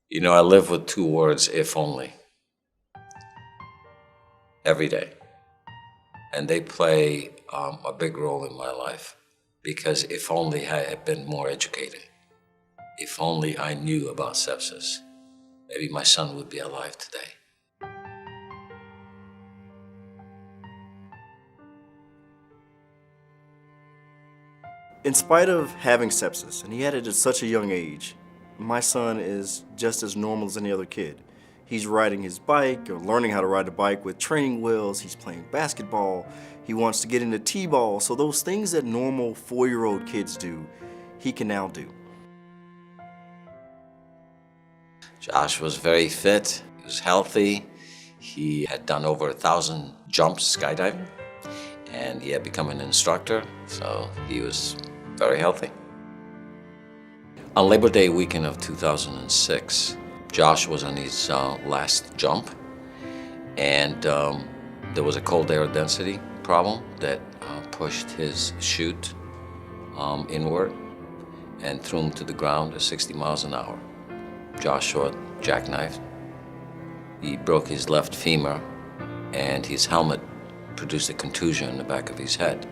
You know, I live with two words, if only, every day. And they play a big role in my life because if only I had been more educated, if only I knew about sepsis, maybe my son would be alive today. In spite of having sepsis, and he had it at such a young age, my son is just as normal as any other kid. He's riding his bike or learning how to ride a bike with training wheels. He's playing basketball. He wants to get into t-ball. So those things that normal 4-year-old kids do, he can now do. Josh was very fit, he was healthy. He had done over 1,000 jumps skydiving, and he had become an instructor, so he was very healthy. On Labor Day weekend of 2006, Josh was on his last jump, and there was a cold air density problem that pushed his chute inward and threw him to the ground at 60 miles an hour. Joshua jackknifed. He broke his left femur, and his helmet produced a contusion in the back of his head.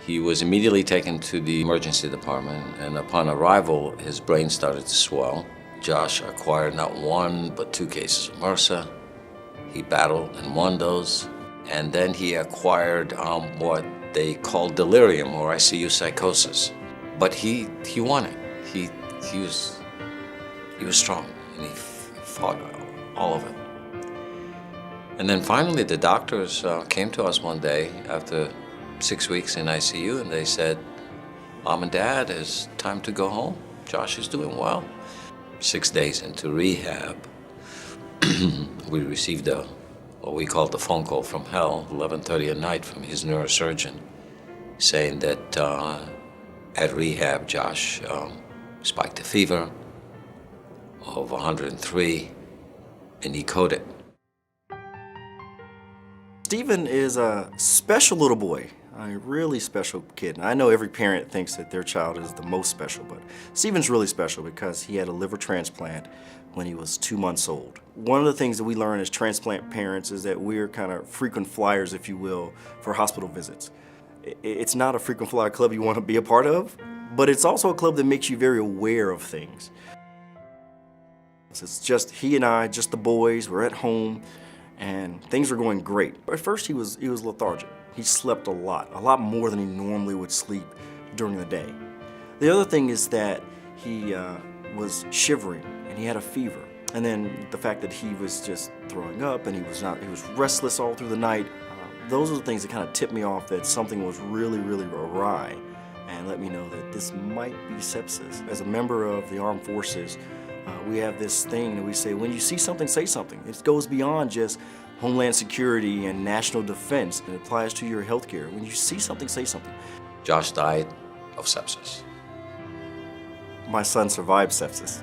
He was immediately taken to the emergency department, and upon arrival, his brain started to swell. Josh acquired not one, but 2 cases of MRSA. He battled and won those, and then he acquired what they call delirium or ICU psychosis. But he won it. He was strong, and he fought all of it. And then finally, the doctors came to us one day after 6 weeks in ICU, and they said, "Mom and Dad, it's time to go home. Josh is doing well." 6 days into rehab, we received what we called the phone call from hell, 11:30 at night, from his neurosurgeon, saying that at rehab, Josh spiked a fever of 103, and he coded. Stephen is a special little boy, a really special kid. And I know every parent thinks that their child is the most special, but Stephen's really special because he had a liver transplant when he was 2 months old. One of the things that we learn as transplant parents is that we're kind of frequent flyers, if you will, for hospital visits. It's not a frequent flyer club you want to be a part of, but it's also a club that makes you very aware of things. It's just he and I, just the boys, we're at home, and things were going great. At first he was lethargic. He slept a lot more than he normally would sleep during the day. The other thing is that he was shivering and he had a fever. And then the fact that he was just throwing up and he was restless all through the night. Those are the things that kind of tipped me off that something was really awry and let me know that this might be sepsis. As a member of the armed forces, we have this thing that we say, when you see something, say something. It goes beyond just Homeland Security and national defense. It applies to your healthcare. When you see something, say something. Josh died of sepsis. My son survived sepsis.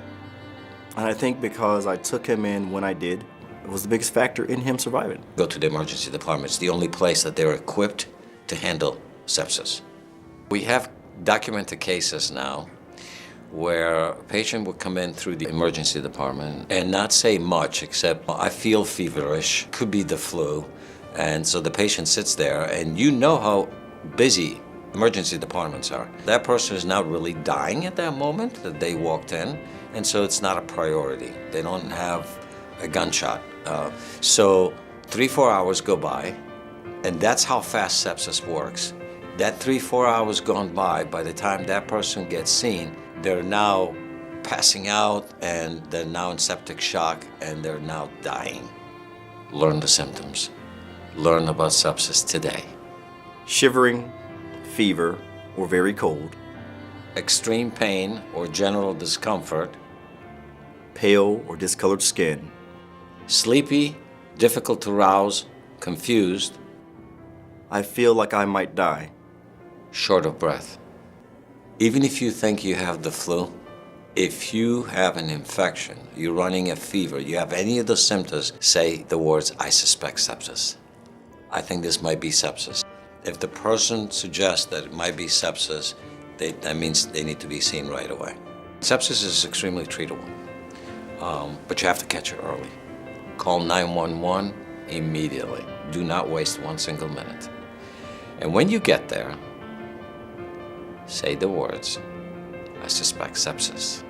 And I think because I took him in when I did, it was the biggest factor in him surviving. Go to the emergency department. It's the only place that they're equipped to handle sepsis. We have documented cases now where a patient would come in through the emergency department and not say much except, "I feel feverish, could be the flu." And so the patient sits there, and you know how busy emergency departments are. That person is not really dying at that moment that they walked in, and so it's not a priority. They don't have a gunshot. So 3-4 hours go by, and that's how fast sepsis works. That 3-4 hours gone by the time that person gets seen, they're now passing out, and they're now in septic shock, and they're now dying. Learn the symptoms. Learn about sepsis today. Shivering, fever, or very cold. Extreme pain or general discomfort. Pale or discolored skin. Sleepy, difficult to rouse, confused. I feel like I might die. Short of breath. Even if you think you have the flu, if you have an infection, you're running a fever, you have any of the symptoms, say the words, "I suspect sepsis. I think this might be sepsis." If the person suggests that it might be sepsis, that means they need to be seen right away. Sepsis is extremely treatable, but you have to catch it early. Call 911 immediately. Do not waste one single minute. And when you get there, say the words, "I suspect sepsis."